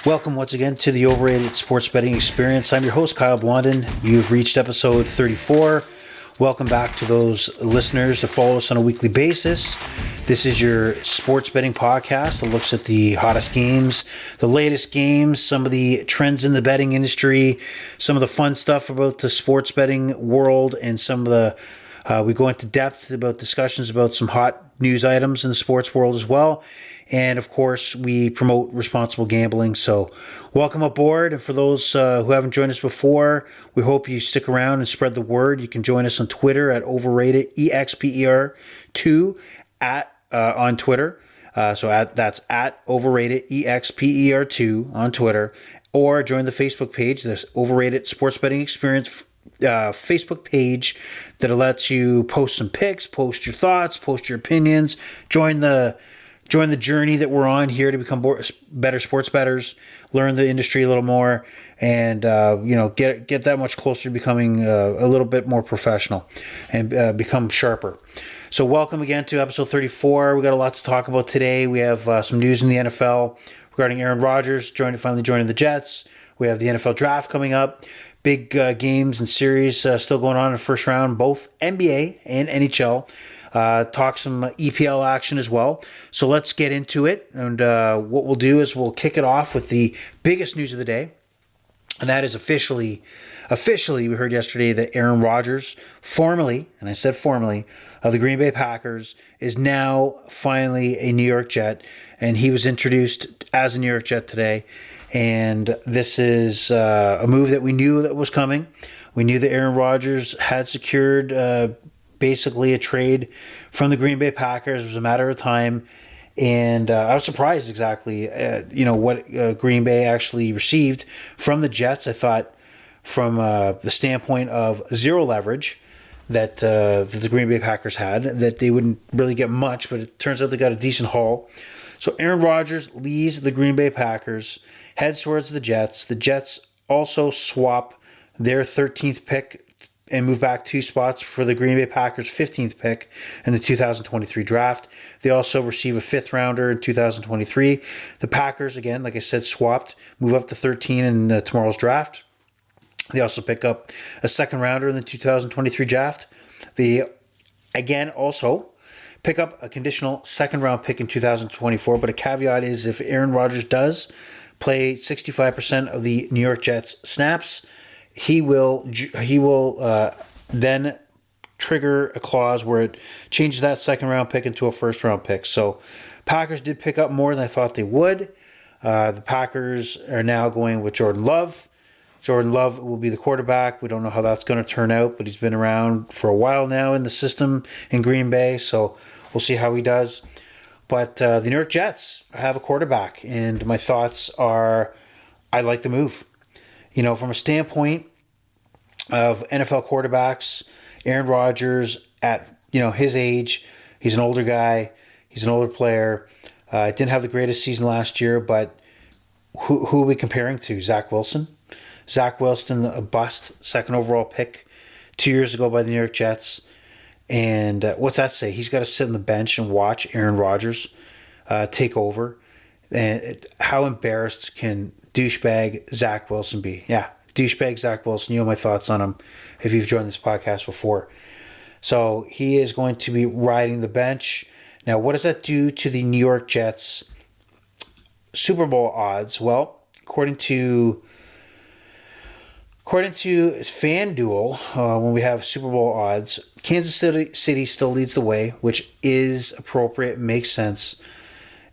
Welcome once again to the Overrated Sports Betting Experience. I'm your host, Kyle Blondin. You've reached episode 34. Welcome back to those listeners to follow us on a weekly basis. This is your sports betting podcast that looks at the hottest games, the latest games, some of the trends in the betting industry, some of the fun stuff about the sports betting world, and some of the we go into depth about discussions about some hot news items in the sports world as well. And of course, we promote responsible gambling. So welcome aboard. And for those who haven't joined us before, we hope you stick around and spread the word. You can join us on Twitter at Overrated Expert2 on Twitter. That's at Overrated Expert2 on Twitter. Or join the Facebook page, the Overrated Sports Betting Experience Facebook page that lets you post some picks, post your thoughts, post your opinions, join the journey that we're on here to become better sports bettors, learn the industry a little more, and get that much closer to becoming a little bit more professional and become sharper. So welcome again to episode 34. We got a lot to talk about today. We have some news in the NFL regarding Aaron Rodgers finally joining the Jets. We have the NFL draft coming up. Big games and series still going on in the first round, both NBA and NHL. Talk some EPL action as well. So let's get into it. And what we'll do is we'll kick it off with the biggest news of the day. And that is officially, we heard yesterday that Aaron Rodgers, formerly, and I said formerly, of the Green Bay Packers, is now finally a New York Jet. And he was introduced as a New York Jet today. And this is a move that we knew that was coming. We knew that Aaron Rodgers had secured basically a trade from the Green Bay Packers. It was a matter of time. And I was surprised exactly, what Green Bay actually received from the Jets. I thought from the standpoint of zero leverage that the Green Bay Packers had, that they wouldn't really get much, but it turns out they got a decent haul. So Aaron Rodgers leaves the Green Bay Packers, heads towards the Jets. The Jets also swap their 13th pick and move back 2 spots for the Green Bay Packers' 15th pick in the 2023 draft. They also receive a 5th rounder in 2023. The Packers, again, like I said, swapped, move up to 13 in tomorrow's draft. They also pick up a 2nd rounder in the 2023 draft. They, again, also pick up a conditional 2nd round pick in 2024, but a caveat is if Aaron Rodgers does play 65% of the New York Jets snaps, he will then trigger a clause where it changes that 2nd round pick into a 1st round pick. So Packers did pick up more than I thought they would. The Packers are now going with Jordan Love. Jordan Love will be the quarterback. We don't know how that's going to turn out, but he's been around for a while now in the system in Green Bay, so we'll see how he does. But the New York Jets have a quarterback, and my thoughts are I like the move. From a standpoint of NFL quarterbacks, Aaron Rodgers at his age, he's an older guy, he's an older player. Didn't have the greatest season last year, but who are we comparing to? Zach Wilson? Zach Wilson, a bust, 2nd overall pick 2 years ago by the New York Jets. And what's that say? He's got to sit on the bench and watch Aaron Rodgers take over. And how embarrassed can douchebag Zach Wilson be? Yeah, douchebag Zach Wilson. You know my thoughts on him if you've joined this podcast before. So he is going to be riding the bench. Now, what does that do to the New York Jets Super Bowl odds? Well, according to FanDuel, when we have Super Bowl odds, Kansas City still leads the way, which is appropriate, makes sense.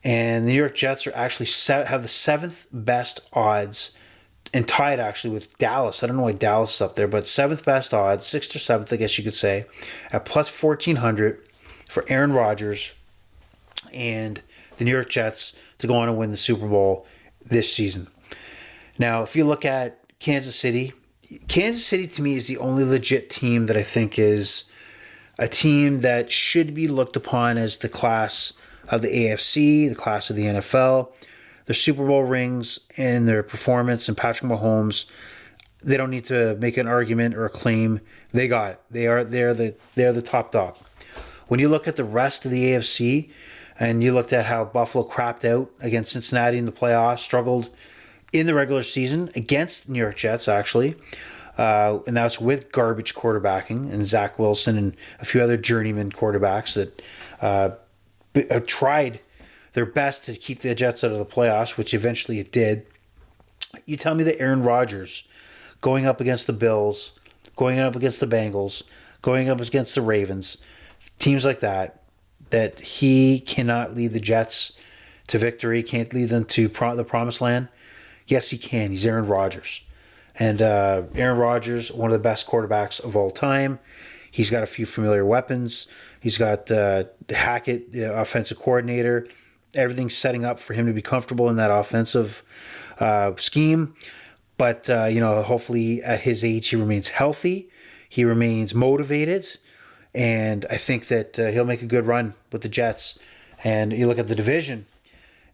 And the New York Jets are actually have the 7th best odds, and tied actually with Dallas. I don't know why Dallas is up there, but 7th best odds, 6th or 7th, I guess you could say, at plus 1,400 for Aaron Rodgers and the New York Jets to go on and win the Super Bowl this season. Now, if you look at Kansas City to me is the only legit team that I think is a team that should be looked upon as the class of the AFC, the class of the NFL. Their Super Bowl rings and their performance and Patrick Mahomes, they don't need to make an argument or a claim. They got it. They're the top dog. When you look at the rest of the AFC and you looked at how Buffalo crapped out against Cincinnati in the playoffs, struggled in the regular season against the New York Jets, actually. And that's with garbage quarterbacking and Zach Wilson and a few other journeyman quarterbacks that have tried their best to keep the Jets out of the playoffs, which eventually it did. You tell me that Aaron Rodgers going up against the Bills, going up against the Bengals, going up against the Ravens, teams like that he cannot lead the Jets to victory, can't lead them to the promised land? Yes, he can. He's Aaron Rodgers. And Aaron Rodgers, one of the best quarterbacks of all time. He's got a few familiar weapons. He's got Hackett, the offensive coordinator. Everything's setting up for him to be comfortable in that offensive scheme. But, hopefully at his age, he remains healthy. He remains motivated. And I think that he'll make a good run with the Jets. And you look at the division,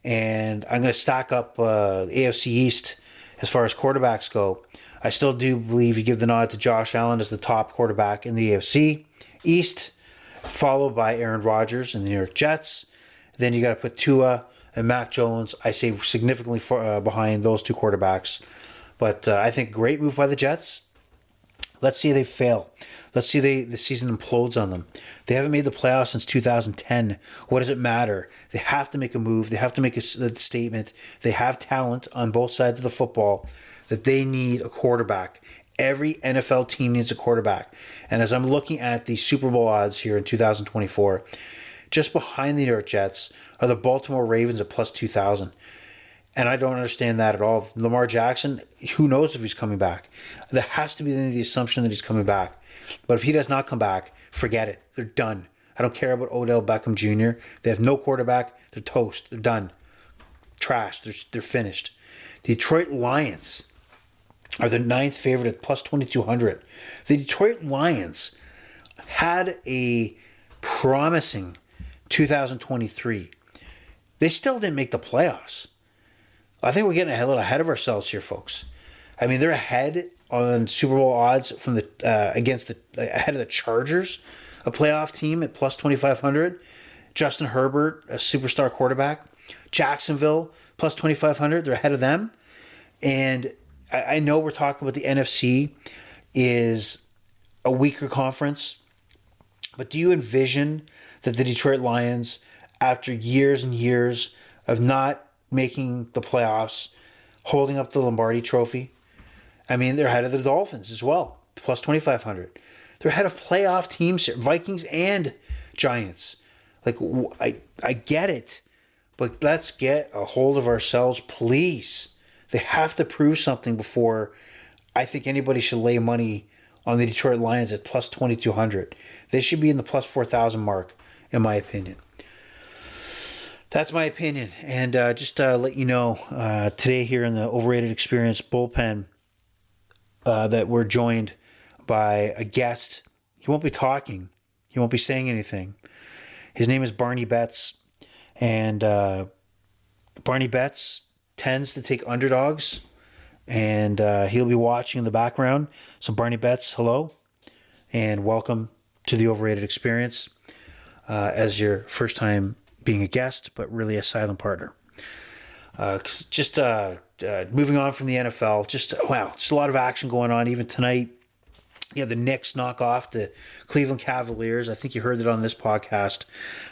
and I'm going to stack up the AFC East as far as quarterbacks go. I still do believe you give the nod to Josh Allen as the top quarterback in the AFC East, followed by Aaron Rodgers and the New York Jets. Then you got to put Tua and Mac Jones, I say, significantly behind those two quarterbacks. But I think great move by the Jets. Let's see they fail. Let's see the season implodes on them. They haven't made the playoffs since 2010. What does it matter? They have to make a move. They have to make a statement. They have talent on both sides of the football that they need a quarterback. Every NFL team needs a quarterback. And as I'm looking at the Super Bowl odds here in 2024, just behind the New York Jets are the Baltimore Ravens at plus 2,000. And I don't understand that at all. Lamar Jackson, who knows if he's coming back? There has to be the assumption that he's coming back. But if he does not come back, forget it. They're done. I don't care about Odell Beckham Jr. They have no quarterback. They're toast. They're done. Trash. They're finished. The Detroit Lions are the 9th favorite at plus 2,200. The Detroit Lions had a promising 2023. They still didn't make the playoffs. I think we're getting a little ahead of ourselves here, folks. I mean, they're ahead on Super Bowl odds from ahead of the Chargers, a playoff team at plus 2,500. Justin Herbert, a superstar quarterback. Jacksonville, plus 2,500. They're ahead of them. And I know we're talking about the NFC is a weaker conference, but do you envision that the Detroit Lions, after years and years of not making the playoffs, holding up the Lombardi Trophy? I mean, they're ahead of the Dolphins as well, plus 2,500. They're ahead of playoff teams here, Vikings and Giants. Like, I get it, but let's get a hold of ourselves, please. They have to prove something before I think anybody should lay money on the Detroit Lions at plus 2,200. They should be in the plus 4,000 mark, in my opinion. That's my opinion. And just to let you know, today here in the Overrated Experience bullpen, that we're joined by a guest. He won't be talking. He won't be saying anything. His name is Barney Betts. And Barney Betts tends to take underdogs. And he'll be watching in the background. So Barney Betts, hello. And welcome to the Overrated Experience as your first time being a guest, but really a silent partner. Moving on from the NFL, just a lot of action going on. Even tonight, you have the Knicks knock off the Cleveland Cavaliers. I think you heard it on this podcast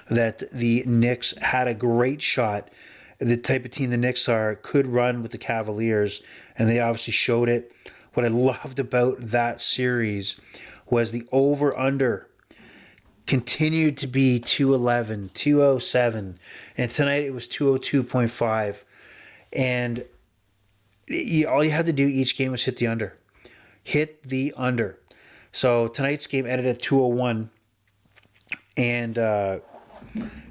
that the Knicks had a great shot. The type of team the Knicks are could run with the Cavaliers, and they obviously showed it. What I loved about that series was the over-under continued to be 211, 207, and tonight it was 202.5. And all you had to do each game was hit the under. Hit the under. So tonight's game ended at 201. And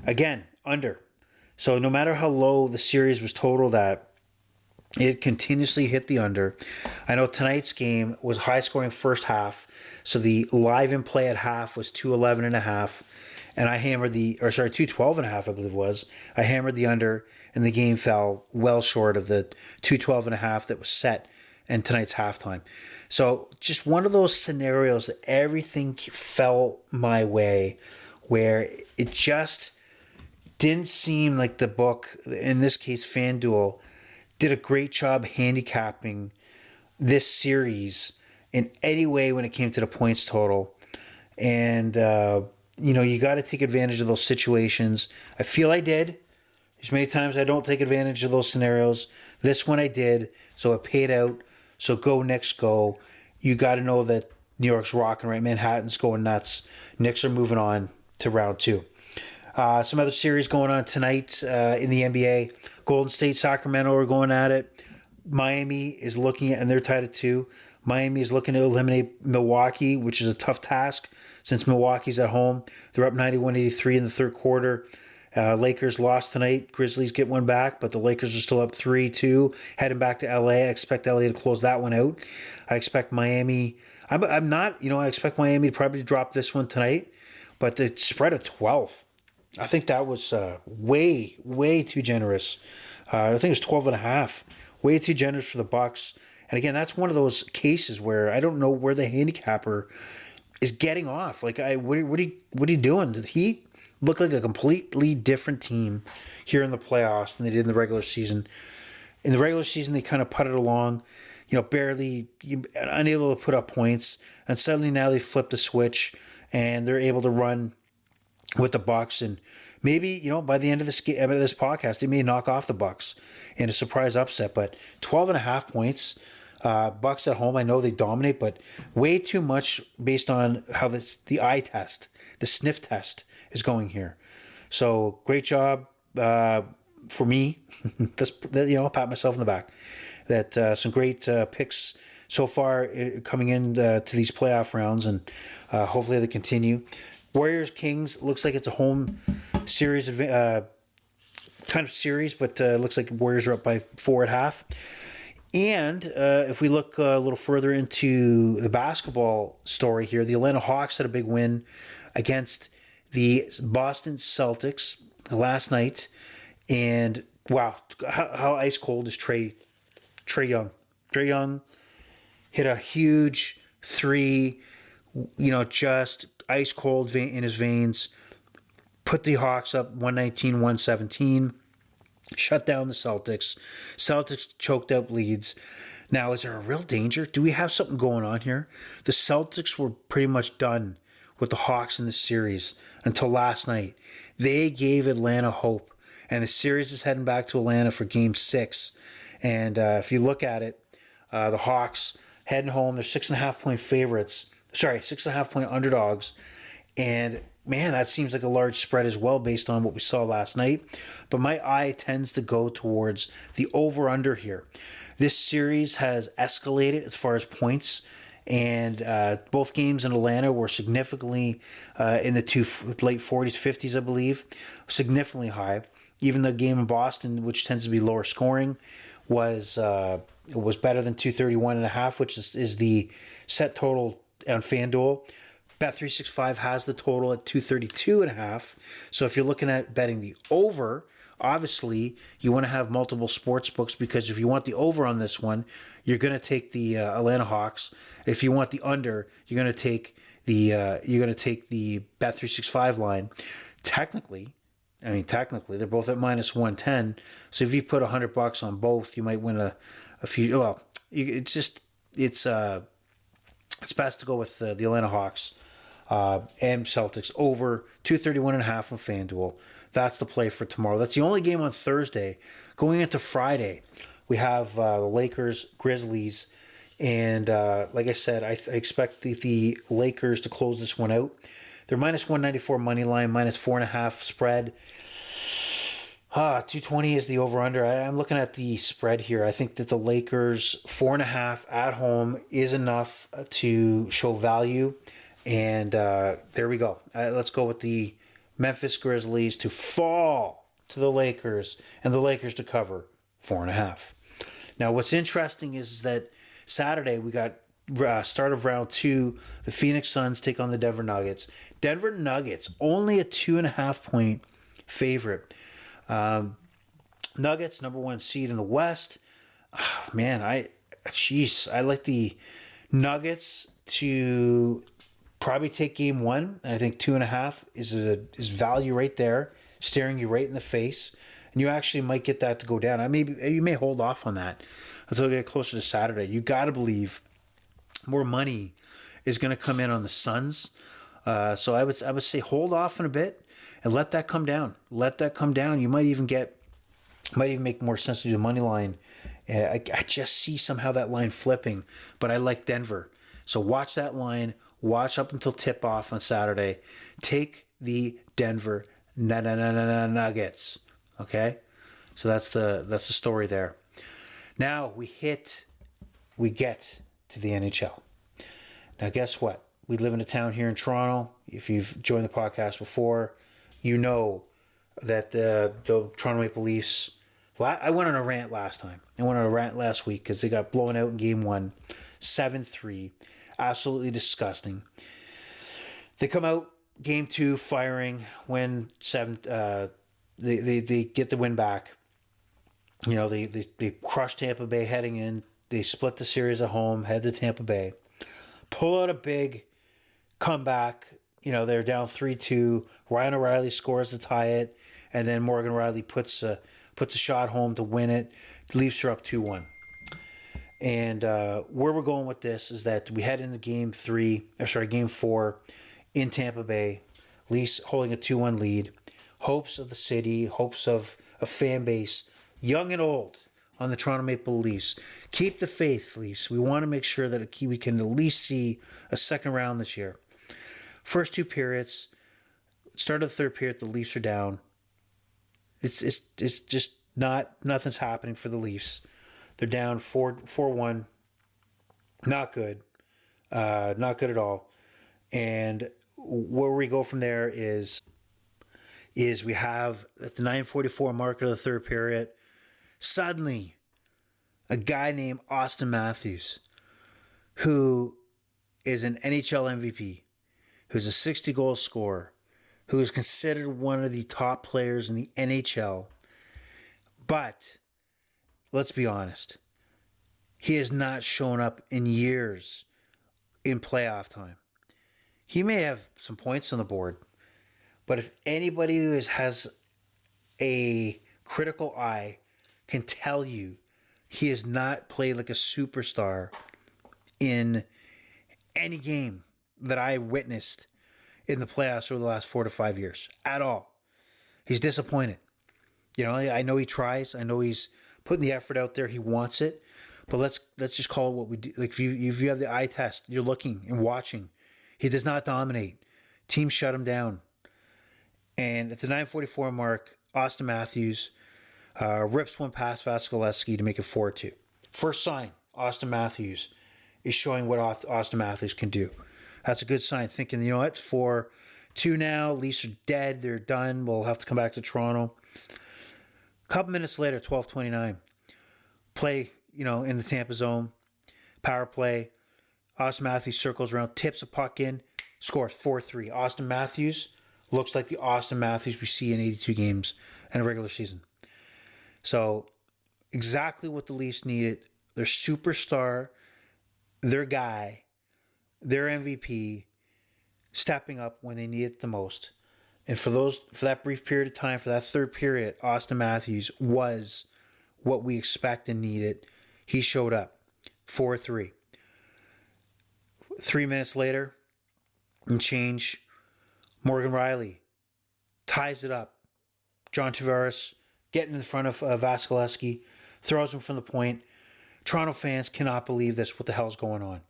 again, under. So no matter how low the series was totaled at, it continuously hit the under. I know tonight's game was high scoring first half. So the live in play at half was 211.5. And I hammered 212.5, I believe it was. I hammered the under, and the game fell well short of the 212.5 that was set in tonight's halftime. So just one of those scenarios that everything fell my way, where it just didn't seem like the book, in this case FanDuel, did a great job handicapping this series in any way when it came to the points total. And, you got to take advantage of those situations. I feel I did. There's many times I don't take advantage of those scenarios. This one I did, so it paid out. So go Knicks, go. You got to know that New York's rocking, right? Manhattan's going nuts. Knicks are moving on to round 2. Some other series going on tonight in the NBA. Golden State, Sacramento are going at it. Miami is looking at, and they're tied at 2. Miami is looking to eliminate Milwaukee, which is a tough task since Milwaukee's at home. They're up 91-83 in the third quarter. Lakers lost tonight. Grizzlies get one back, but the Lakers are still up 3-2, heading back to LA. I expect LA to close that one out. I expect Miami. I'm not, I expect Miami to probably drop this one tonight, but the spread of 12. I think that was way, way too generous. I think it was 12.5. Way too generous for the Bucks. And again, that's one of those cases where I don't know where the handicapper is getting off. Like, what are you doing? The Heat look like a completely different team here in the playoffs than they did in the regular season. In the regular season, they kind of putted along, barely unable to put up points. And suddenly now they flipped the switch and they're able to run with the Bucks, and maybe by the end of this podcast, they may knock off the Bucks in a surprise upset. But 12.5 points, Bucks at home. I know they dominate, but way too much based on how the eye test, the sniff test, is going here. So great job for me. I'll pat myself in the back. That some great picks so far coming in to these playoff rounds, and hopefully they continue. Warriors Kings looks like it's a home series, kind of series, but looks like Warriors are up by 4 at half. And if we look a little further into the basketball story here, the Atlanta Hawks had a big win against the Boston Celtics last night. And wow, how ice cold is Trae Young? Trae Young hit a huge 3, just ice cold in his veins, put the Hawks up 119-117, shut down the Celtics. Celtics choked up leads. Now, is there a real danger? Do we have something going on here? The Celtics were pretty much done with the Hawks in this series until last night. They gave Atlanta hope, and the series is heading back to Atlanta for Game 6. And if you look at it, the Hawks heading home, they're 6.5-point favorites. 6.5-point underdogs. And man, that seems like a large spread as well based on what we saw last night. But my eye tends to go towards the over-under here. This series has escalated as far as points. And both games in Atlanta were significantly in the late 40s, 50s, I believe. Significantly high. Even the game in Boston, which tends to be lower scoring, was better than 231.5, which is the set total on FanDuel. Bet365 has the total at 232.5. So if you're looking at betting the over, obviously you want to have multiple sports books, because if you want the over on this one, you're going to take the Atlanta Hawks. If you want the under, you're going to take the Bet365 line. Technically, they're both at minus 110. So if you put $100 on both, you might win a few. Well, it's best to go with the Atlanta Hawks and Celtics over 231.5 on FanDuel. That's the play for tomorrow. That's the only game on Thursday. Going into Friday, we have the Lakers, Grizzlies, and like I said, I expect the Lakers to close this one out. They're minus 194 money line, minus 4.5 spread. 220 is the over-under. I'm looking at the spread here. I think that the Lakers 4.5 at home is enough to show value. And there we go. Let's go with the Memphis Grizzlies to fall to the Lakers and the Lakers to cover 4.5. Now, what's interesting is that Saturday we got start of round 2. The Phoenix Suns take on the Denver Nuggets. Denver Nuggets only a 2.5-point favorite. Nuggets, number 1 seed in the West. I like the Nuggets to probably take game 1. And I think 2.5 is value right there, staring you right in the face. And you actually might get that to go down. You may hold off on that until you get closer to Saturday. You got to believe more money is going to come in on the Suns. So I would say hold off in a bit and let that come down. Let that come down. You might even make more sense to do the money line. I just see somehow that line flipping, but I like Denver. So watch that line. Watch up until tip-off on Saturday. Take the Denver Nuggets. Okay? So that's the story there. Now we get to the NHL. Now guess what? We live in a town here in Toronto. If you've joined the podcast before, you know that the Toronto Maple Leafs... I went on a rant last time. I went on a rant last week because they got blown out in Game 1, 7-3. Absolutely disgusting. They come out Game 2 firing, win 7. They get the win back. You know, they crush Tampa Bay heading in. They split the series at home, head to Tampa Bay. Pull out a big comeback. You know, they're down 3-2. Ryan O'Reilly scores to tie it. And then Morgan Riley puts a shot home to win it. The Leafs are up 2-1. And where we're going with this is that we head into Game 4 in Tampa Bay. Leafs holding a 2-1 lead. Hopes of the city, hopes of a fan base, young and old, on the Toronto Maple Leafs. Keep the faith, Leafs. We want to make sure that we can at least see a second round this year. First 2 periods, start of the third period, the Leafs are down. It's just nothing's happening for the Leafs. They're down 4-1. Not good. Not good at all. And where we go from there is we have at the 9:44 mark of the third period, suddenly a guy named Austin Matthews, who is an NHL MVP, who's a 60-goal scorer, who is considered one of the top players in the NHL. But let's be honest, he has not shown up in years in playoff time. He may have some points on the board, but if anybody who has a critical eye can tell you he has not played like a superstar in any game that I witnessed in the playoffs over the last 4 to 5 years at all. He's disappointed. You know, I know he tries. I know he's putting the effort out there. He wants it. But let's just call it what we do. Like if you have the eye test, you're looking and watching. He does not dominate. Teams shut him down. And at the 9:44 mark, Austin Matthews rips one past Vasilevsky to make it 4-2. First sign, Austin Matthews is showing what Austin Matthews can do. That's a good sign. Thinking, you know what, 4-2 now. Leafs are dead. They're done. We'll have to come back to Toronto. A couple minutes later, 12:29, play, in the Tampa zone, power play. Austin Matthews circles around, tips a puck in, scores 4-3. Austin Matthews looks like the Austin Matthews we see in 82 games in a regular season. So exactly what the Leafs needed. Their superstar, their guy, their MVP, stepping up when they need it the most. And for that brief period of time, for that third period, Austin Matthews was what we expect and needed. He showed up. 4-3. 3 minutes later, and change, Morgan Riley ties it up. John Tavares getting in front of Vasilevsky, throws him from the point. Toronto fans cannot believe this. What the hell's going on?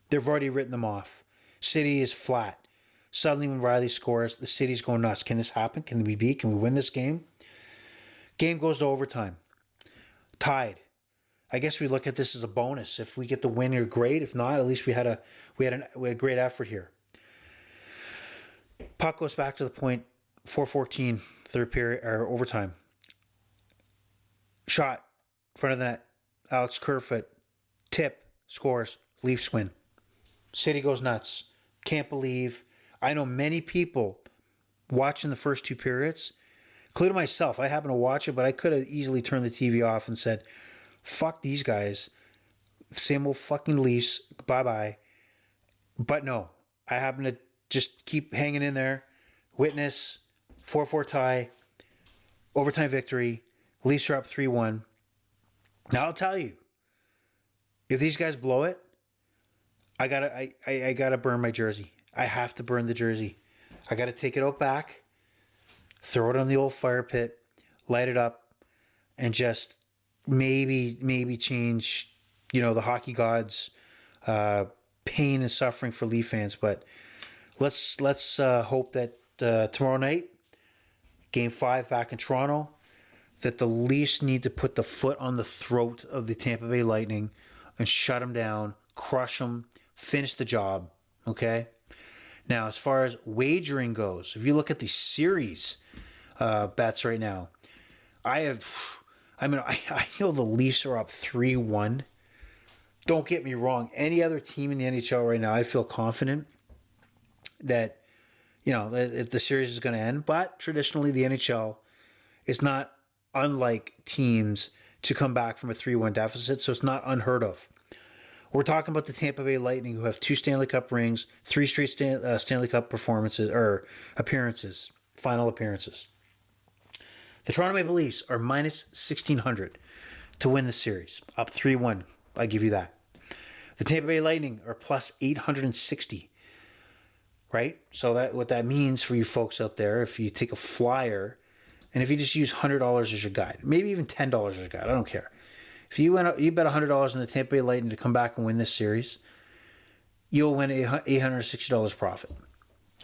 They've already written them off. City is flat. Suddenly when Riley scores, the city's going nuts. Can this happen? Can we win this game? Game goes to overtime. Tied. I guess we look at this as a bonus. If we get the win, you're great. If not, at least we had a great effort here. Puck goes back to the point. 4:14, third period or overtime. Shot, front of the net. Alex Kerfoot, tip, scores. Leafs win. City goes nuts. Can't believe. I know many people watching the first 2 periods, including myself. I happened to watch it, but I could have easily turned the TV off and said, fuck these guys. Same old fucking Leafs. Bye-bye. But no, I happen to just keep hanging in there. Witness, 4-4 tie. overtime victory. Leafs are up 3-1. Now I'll tell you, if these guys blow it, I gotta burn my jersey. I have to burn the jersey. I gotta take it out back, throw it on the old fire pit, light it up, and just maybe change, the hockey gods' pain and suffering for Leaf fans. But let's hope that tomorrow night, Game 5 back in Toronto, that the Leafs need to put the foot on the throat of the Tampa Bay Lightning and shut them down, crush them, finish the job, okay? Now, as far as wagering goes, if you look at the series bets right now, I know the Leafs are up 3-1. Don't get me wrong. Any other team in the NHL right now, I feel confident that, the series is going to end. But traditionally, the NHL is not unlike teams to come back from a 3-1 deficit, so it's not unheard of. We're talking about the Tampa Bay Lightning, who have 2 Stanley Cup rings, 3 straight Stanley Cup performances or appearances, final appearances. The Toronto Maple Leafs are minus 1,600 to win the series, up 3-1. I give you that. The Tampa Bay Lightning are plus 860, right? So what that means for you folks out there, if you take a flyer, and if you just use $100 as your guide, maybe even $10 as your guide, I don't care. If you bet $100 on the Tampa Bay Lightning to come back and win this series, you'll win $860 profit.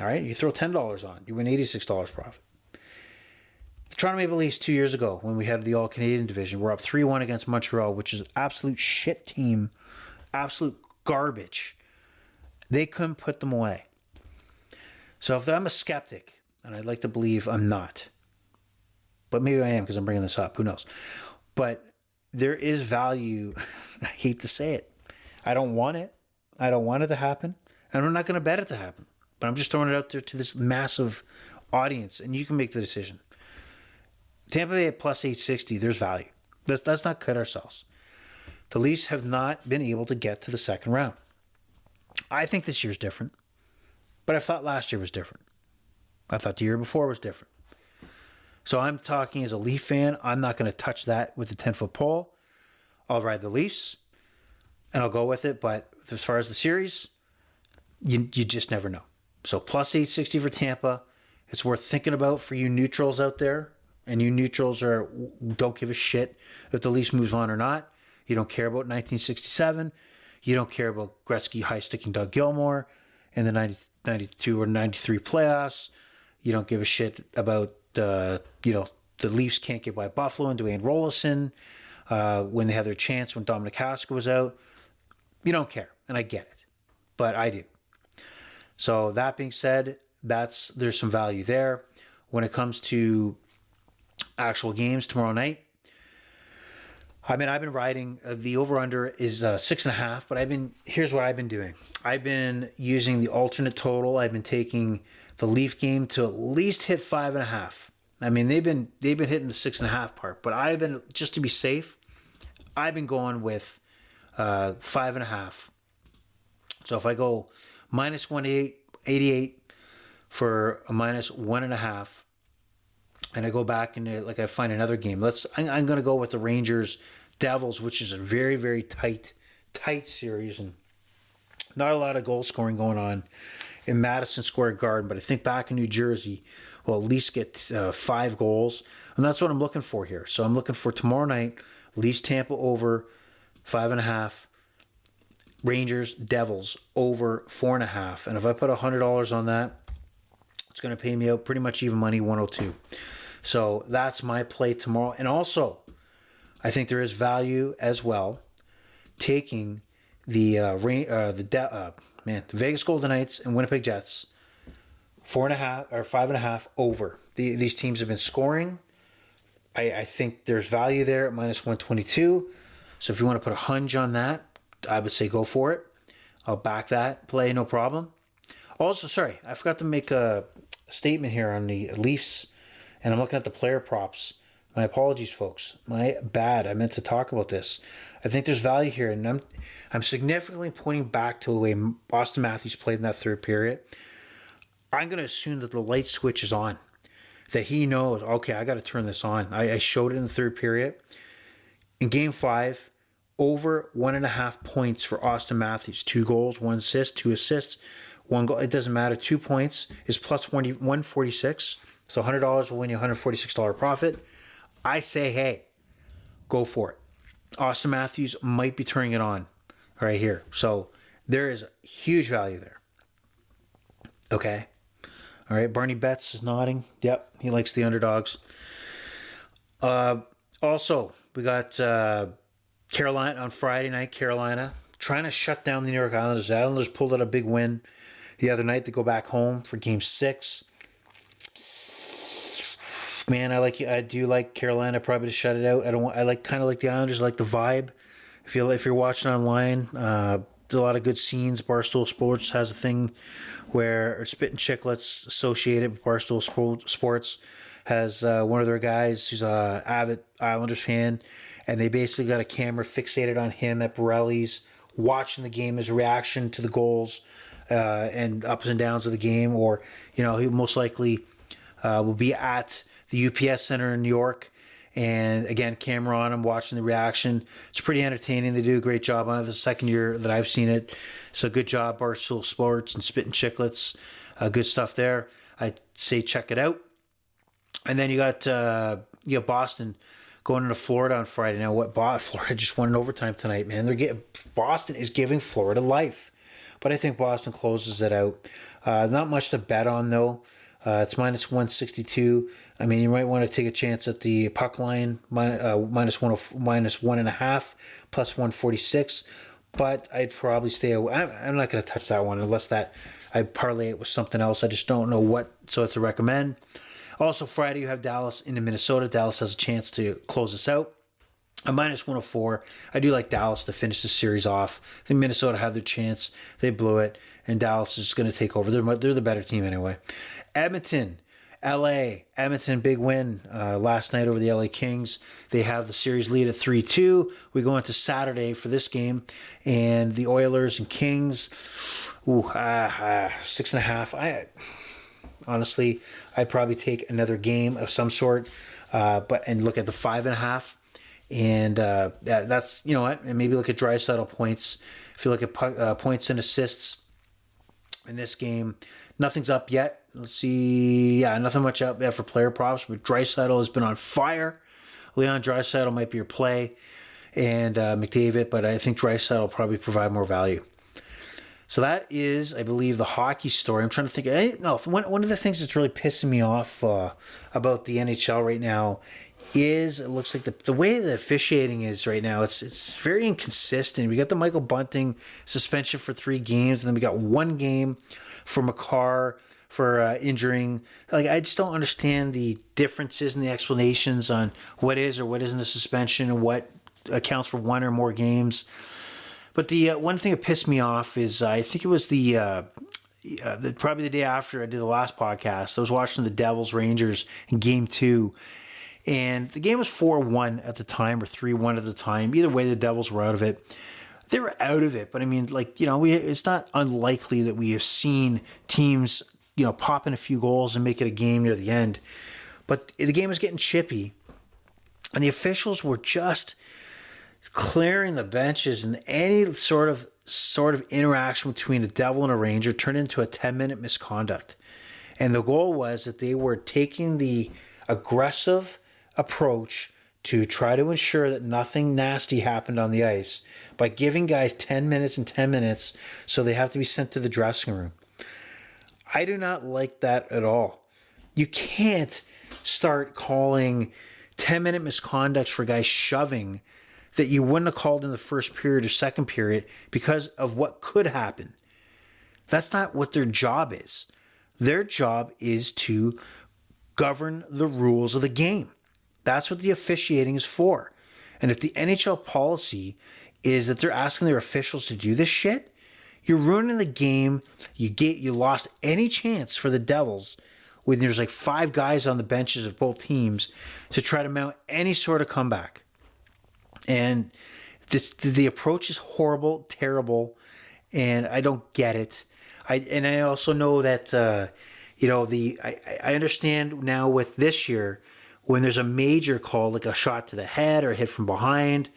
All right? You throw $10 on, you win $86 profit. The Toronto Maple Leafs 2 years ago, when we had the All-Canadian division, were up 3-1 against Montreal, which is an absolute shit team, absolute garbage. They couldn't put them away. So if I'm a skeptic, and I'd like to believe I'm not, but maybe I am because I'm bringing this up, who knows. But there is value. I hate to say it. I don't want it. I don't want it to happen. And I'm not going to bet it to happen. But I'm just throwing it out there to this massive audience, and you can make the decision. Tampa Bay at plus 860, there's value. Let's not cut ourselves. The Leafs have not been able to get to the second round. I think this year's different. But I thought last year was different. I thought the year before was different. So I'm talking as a Leaf fan. I'm not going to touch that with the 10-foot pole. I'll ride the Leafs, and I'll go with it. But as far as the series, you just never know. So plus 860 for Tampa. It's worth thinking about for you neutrals out there. And you neutrals don't give a shit if the Leafs moves on or not. You don't care about 1967. You don't care about Gretzky high-sticking Doug Gilmour in the 92 or 93 playoffs. You don't give a shit about the Leafs can't get by Buffalo and Dwayne Rollison when they had their chance when Dominic Hasek was out. You don't care, and I get it, but I do. So that being said, there's some value there. When it comes to actual games tomorrow night, I've been riding, the over-under is 6.5, but here's what I've been doing. I've been using the alternate total. I've been taking the Leaf game to at least hit 5.5. They've been hitting the 6.5 part, but I've been, just to be safe, I've been going with 5.5. So if I go minus 188 for a minus 1.5, and I go back and I find another game. I'm going to go with the Rangers Devils, which is a very, very tight series, and not a lot of goal scoring going on in Madison Square Garden. But I think back in New Jersey, we'll at least get 5 goals, and that's what I'm looking for here. So I'm looking for tomorrow night, Leafs Tampa over 5.5, Rangers Devils over 4.5, and if I put $100 on that, it's going to pay me out pretty much even money, 102. So that's my play tomorrow. And also, I think there is value as well taking the Vegas Golden Knights and Winnipeg Jets 4.5 or 5.5 over. These teams have been scoring. I think there's value there at minus 122. So if you want to put a hunch on that, I would say go for it. I'll back that play, no problem. Also, sorry, I forgot to make a statement here on the Leafs, and I'm looking at the player props. My apologies, folks. My bad. I meant to talk about this. I think there's value here, and I'm significantly pointing back to the way Austin Matthews played in that third period. I'm going to assume that the light switch is on. that he knows, okay, I got to turn this on. I showed it in the third period. In Game 5, over 1.5 points for Austin Matthews. 2 goals, 1 assist, 2 assists, 1 goal. It doesn't matter. 2 points is plus 146. So $100 will win you $146 profit. I say, hey, go for it. Austin Matthews might be turning it on right here. So there is huge value there. Okay. All right. Barney Betts is nodding. Yep. He likes the underdogs. Also, we got Carolina on Friday night. Carolina trying to shut down the New York Islanders. The Islanders pulled out a big win the other night to go back home for Game 6. Man, I do like Carolina probably to shut it out. I kind of like the Islanders. I like the vibe. If you're watching online, there's a lot of good scenes. Barstool Sports has a thing where Spittin' Chicklets associated with Barstool Sports has one of their guys who's a avid Islanders fan, and they basically got a camera fixated on him at Borelli's, watching the game, his reaction to the goals and ups and downs of the game. Or he most likely will be at the UPS Center in New York, and again, camera on him, watching the reaction. It's pretty entertaining. They do a great job on it. This is the second year that I've seen it. So good job, Barstool Sports and Spittin' Chicklets. Good stuff there. I'd say check it out. And then you got Boston going into Florida on Friday. Now, Florida just won in overtime tonight, man. Boston is giving Florida life, but I think Boston closes it out. Not much to bet on though. It's minus 162. I mean, you might want to take a chance at the puck line, minus 1.5, plus 146. But I'd probably stay away. I'm not going to touch that one unless I parlay it with something else. I just don't know what so to recommend. Also, Friday you have Dallas into Minnesota. Dallas has a chance to close this out. A minus 104. I do like Dallas to finish the series off. I think Minnesota had their chance. They blew it. And Dallas is going to take over. They're the better team anyway. Edmonton, LA. Edmonton, big win last night over the LA Kings. They have the series lead at 3-2. We go into Saturday for this game. And the Oilers and Kings, 6.5. Honestly, I'd probably take another game of some sort, and look at the 5.5. And that's, you know what, and maybe look at Draisaitl points. If you look at points and assists in this game, nothing's up yet. Let's see. Yeah, nothing much up yet for player props, but Draisaitl has been on fire. Leon Draisaitl might be your play, and McDavid, but I think Draisaitl will probably provide more value. So that is, I believe, the hockey story. I'm trying to think. One of the things that's really pissing me off about the NHL right now is it looks like the way the officiating is right now. It's very inconsistent. We got the Michael Bunting suspension for 3 games, and then we got 1 game for Makar for injuring. I just don't understand the differences in the explanations on what is or what isn't a suspension and what accounts for 1 or more games. But the one thing that pissed me off is I think it was probably the day after I did the last podcast. I was watching the Devils Rangers in Game 2, and the game was 4-1 at the time or 3-1 at the time. Either way, the Devils were out of it. They were out of it, but I mean, it's not unlikely that we have seen teams, pop in a few goals and make it a game near the end. But the game was getting chippy, and the officials were just clearing the benches, and any sort of interaction between a Devil and a Ranger turned into a 10-minute misconduct. And the goal was that they were taking the aggressive approach to try to ensure that nothing nasty happened on the ice by giving guys 10 minutes and 10 minutes, so they have to be sent to the dressing room. I do not like that at all. You can't start calling 10-minute misconducts for guys shoving that you wouldn't have called in the first period or second period because of what could happen. That's not what their job is. Their job is to govern the rules of the game. That's what the officiating is for. And if the NHL policy is that they're asking their officials to do this shit, you're ruining the game. You lost any chance for the Devils when there's 5 guys on the benches of both teams to try to mount any sort of comeback. And the approach is horrible, terrible, and I don't get it. I also know that I understand now with this year, when there's a major call, like a shot to the head or a hit from behind,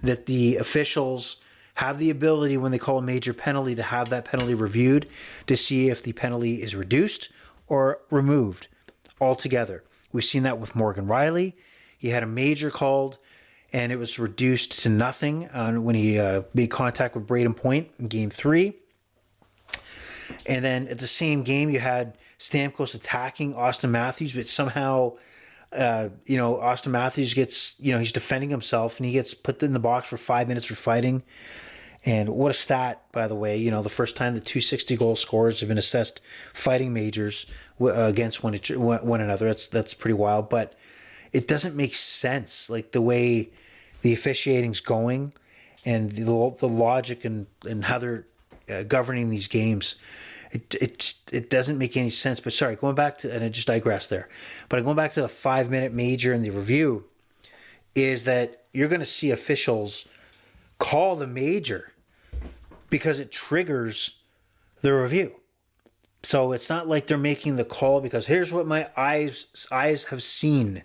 that the officials have the ability, when they call a major penalty, to have that penalty reviewed to see if the penalty is reduced or removed altogether. We've seen that with Morgan Riley. He had a major called, and it was reduced to nothing when he made contact with Braden Point in Game 3. And then at the same game, you had Stamkos attacking Austin Matthews, but somehow, Austin Matthews gets, he's defending himself, and he gets put in the box for 5 minutes for fighting. And what a stat, by the way, the first time the 260 goal scorers have been assessed fighting majors against one another. That's pretty wild, but it doesn't make sense, like the way the officiating's going and the logic and how they're governing these games. It doesn't make any sense. But sorry, going back to, and I just digressed there, but going back to the 5-minute major and the review, is that you're going to see officials call the major because it triggers the review. So it's not like they're making the call because here's what my eyes have seen.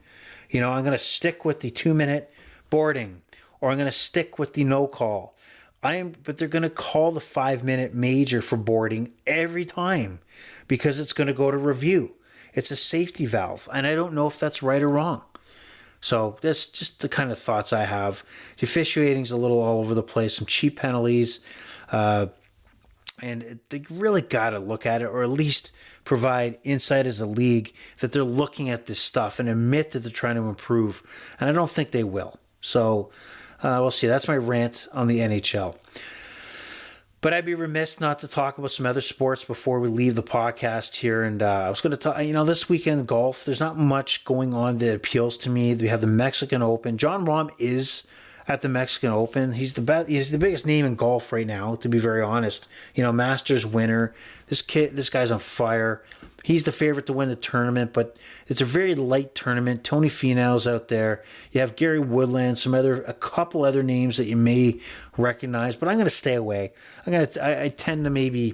I'm going to stick with the 2-minute boarding, or I'm going to stick with the no call. But they're going to call the 5-minute major for boarding every time because it's going to go to review. It's a safety valve, and I don't know if that's right or wrong. So that's just the kind of thoughts I have. The officiating's a little all over the place, some cheap penalties, and they really got to look at it, or at least provide insight as a league that they're looking at this stuff and admit that they're trying to improve. And I don't think they will. So we'll see. That's my rant on the NHL. But I'd be remiss not to talk about some other sports before we leave the podcast here. And I was going to talk, this weekend golf, there's not much going on that appeals to me. We have the Mexican Open. Jon Rahm is at the Mexican Open. He's the biggest name in golf right now, to be very honest. Masters winner. This guy's on fire. He's the favorite to win the tournament, but it's a very light tournament. Tony Finau's out there. You have Gary Woodland, a couple other names that you may recognize, but I'm going to stay away. I tend to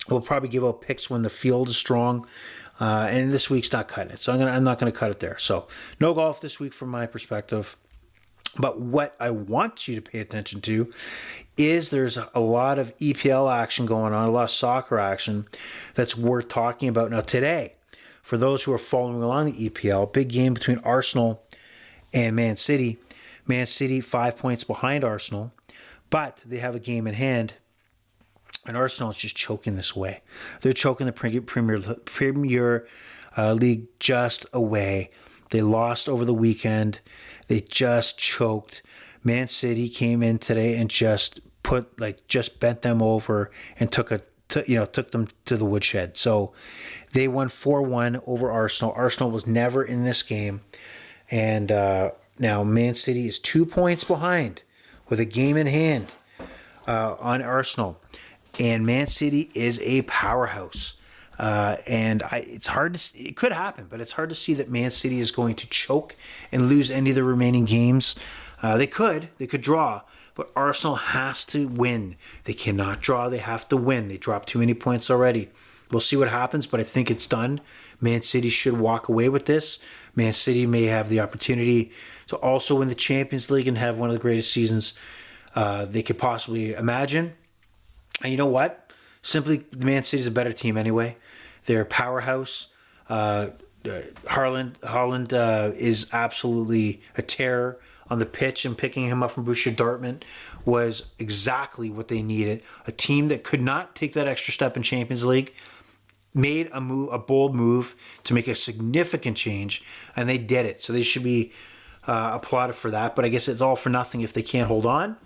we'll probably give out picks when the field is strong, and this week's not cutting it, so I'm not going to cut it there. So no golf this week from my perspective. But what I want you to pay attention to is there's a lot of EPL action going on, a lot of soccer action that's worth talking about. Now today, for those who are following along the EPL, big game between Arsenal and Man City. Man City 5 points behind Arsenal, but they have a game in hand, and Arsenal is just choking this away. They're choking the Premier League just away. They lost over the weekend. They just choked. Man City came in today and just bent them over and took them to the woodshed. So they won 4-1 over Arsenal. Arsenal was never in this game, and now Man City is 2 points behind with a game in hand on Arsenal, and Man City is a powerhouse. It's hard to see. It could happen, but it's hard to see that Man City is going to choke and lose any of the remaining games. They could draw, but Arsenal has to win. They cannot draw. They have to win. They dropped too many points already. We'll see what happens, but I think it's done. Man City should walk away with this. Man City may have the opportunity to also win the Champions League and have one of the greatest seasons they could possibly imagine. And you know what? Simply, the Man City is a better team anyway. They're a powerhouse. Haaland is absolutely a terror on the pitch, and picking him up from Borussia Dortmund was exactly what they needed. A team that could not take that extra step in Champions League made a bold move to make a significant change, and they did it. So they should be applauded for that. But I guess it's all for nothing if they can't hold on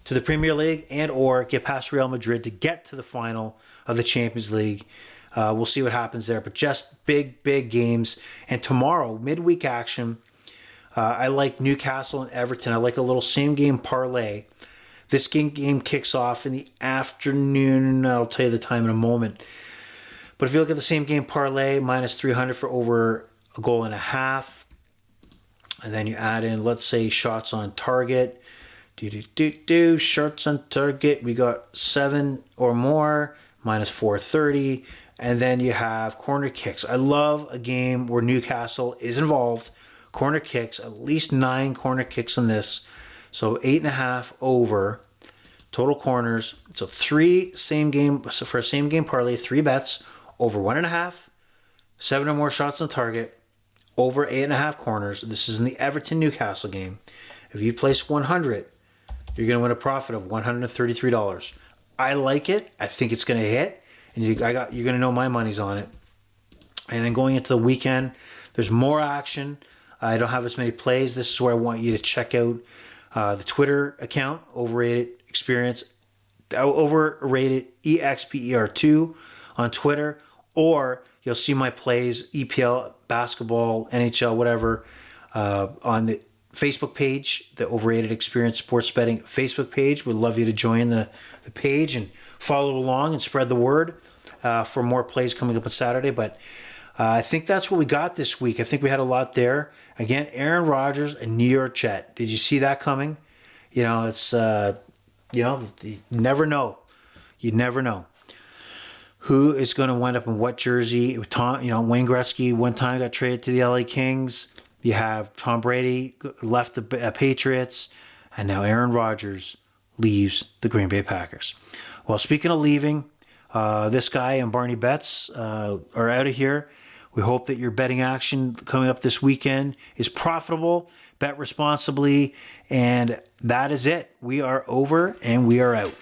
to the Premier League and or get past Real Madrid to get to the final of the Champions League. We'll see what happens there. But just big games. And tomorrow, midweek action, I like Newcastle and Everton. I like a little same-game parlay. This game kicks off in the afternoon. I'll tell you the time in a moment. But if you look at the same-game parlay, minus 300 for over a goal and a half. And then you add in, let's say, shots on target. Shots on target. We got 7 or more, minus 430. And then you have corner kicks. I love a game where Newcastle is involved. Corner kicks, at least 9 corner kicks in this. So 8.5 over total corners. So 3 same game. So for a same game parlay, 3 bets over 1.5, 7 or more shots on target, over 8.5 corners. This is in the Everton Newcastle game. If you place 100, you're going to win a profit of $133. I like it. I think it's going to hit. And you're going to know my money's on it. And then going into the weekend, there's more action. I don't have as many plays. This is where I want you to check out the Twitter account, Overrated Experience, Overrated EXPER2 on Twitter, or you'll see my plays, EPL, basketball, NHL, whatever, on the Facebook page, the Overrated Experience Sports Betting Facebook page. We'd love you to join the page and follow along and spread the word for more plays coming up on Saturday. But I think that's what we got this week. I think we had a lot there. Again, Aaron Rodgers and New York Jet. Did you see that coming? It's, you never know. You never know who is going to wind up in what jersey. Tom, Wayne Gretzky one time got traded to the LA Kings. You have Tom Brady left the Patriots, and now Aaron Rodgers leaves the Green Bay Packers. Well, speaking of leaving, this guy and Barney Betts are out of here. We hope that your betting action coming up this weekend is profitable. Bet responsibly, and that is it. We are over, and we are out.